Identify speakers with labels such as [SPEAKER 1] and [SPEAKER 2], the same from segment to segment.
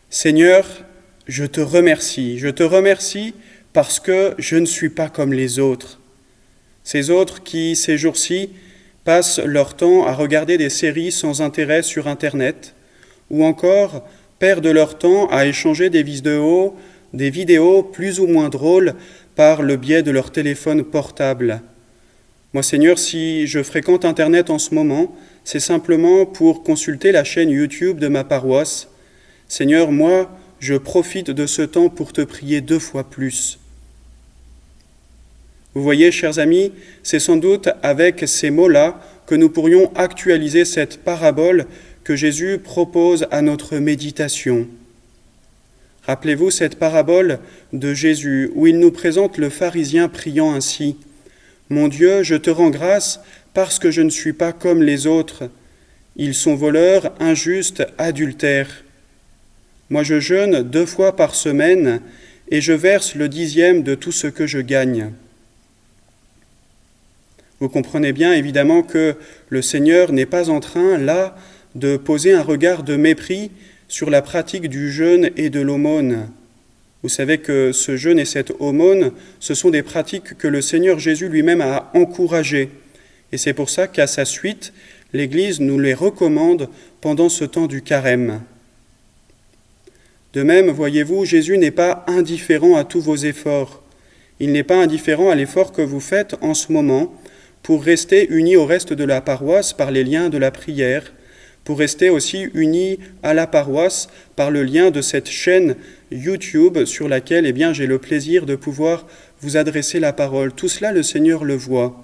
[SPEAKER 1] Seigneur, je te remercie. Je te remercie parce que je ne suis pas comme les autres. Ces autres qui, ces jours-ci, passent leur temps à regarder des séries sans intérêt sur Internet, ou encore perdent leur temps à échanger des vidéos plus ou moins drôles par le biais de leur téléphone portable. Moi, Seigneur, si je fréquente Internet en ce moment, c'est simplement pour consulter la chaîne YouTube de ma paroisse. Seigneur, moi, je profite de ce temps pour te prier 2 fois plus. Vous voyez, chers amis, c'est sans doute avec ces mots-là que nous pourrions actualiser cette parabole que Jésus propose à notre méditation. Rappelez-vous cette parabole de Jésus où il nous présente le pharisien priant ainsi « Mon Dieu, je te rends grâce parce que je ne suis pas comme les autres. Ils sont voleurs, injustes, adultères. Moi je jeûne 2 fois par semaine et je verse le 10e de tout ce que je gagne. » Vous comprenez bien évidemment que le Seigneur n'est pas en train, là, de poser un regard de mépris sur la pratique du jeûne et de l'aumône. Vous savez que ce jeûne et cette aumône, ce sont des pratiques que le Seigneur Jésus lui-même a encouragées. Et c'est pour ça qu'à sa suite, l'Église nous les recommande pendant ce temps du carême. De même, voyez-vous, Jésus n'est pas indifférent à tous vos efforts. Il n'est pas indifférent à l'effort que vous faites en ce moment pour rester unis au reste de la paroisse par les liens de la prière, pour rester aussi unis à la paroisse par le lien de cette chaîne YouTube sur laquelle j'ai le plaisir de pouvoir vous adresser la parole. Tout cela, le Seigneur le voit.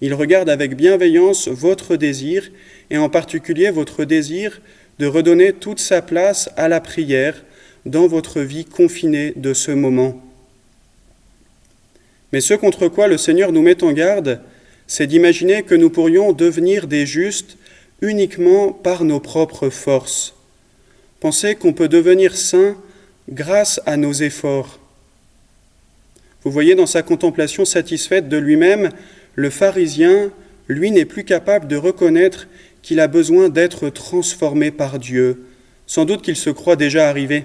[SPEAKER 1] Il regarde avec bienveillance votre désir, et en particulier votre désir de redonner toute sa place à la prière dans votre vie confinée de ce moment. Mais ce contre quoi le Seigneur nous met en garde, c'est d'imaginer que nous pourrions devenir des justes uniquement par nos propres forces. Pensez qu'on peut devenir saint grâce à nos efforts. Vous voyez, dans sa contemplation satisfaite de lui-même, le pharisien, lui, n'est plus capable de reconnaître qu'il a besoin d'être transformé par Dieu. Sans doute qu'il se croit déjà arrivé.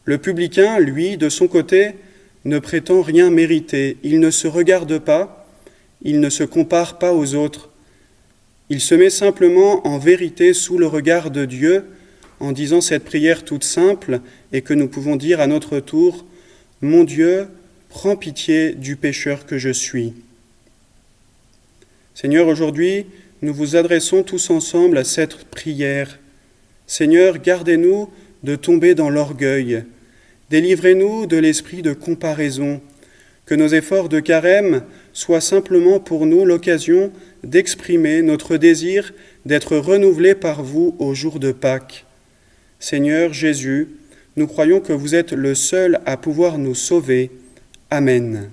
[SPEAKER 1] Le publicain, lui, de son côté, ne prétend rien mériter. Il ne se regarde pas, il ne se compare pas aux autres. Il se met simplement en vérité sous le regard de Dieu en disant cette prière toute simple et que nous pouvons dire à notre tour « Mon Dieu, prends pitié du pécheur que je suis ». Seigneur, aujourd'hui, nous vous adressons tous ensemble à cette prière. Seigneur, gardez-nous de tomber dans l'orgueil. Délivrez-nous de l'esprit de comparaison. Que nos efforts de carême soient simplement pour nous l'occasion d'exprimer notre désir d'être renouvelés par vous au jour de Pâques. Seigneur Jésus, nous croyons que vous êtes le seul à pouvoir nous sauver. Amen.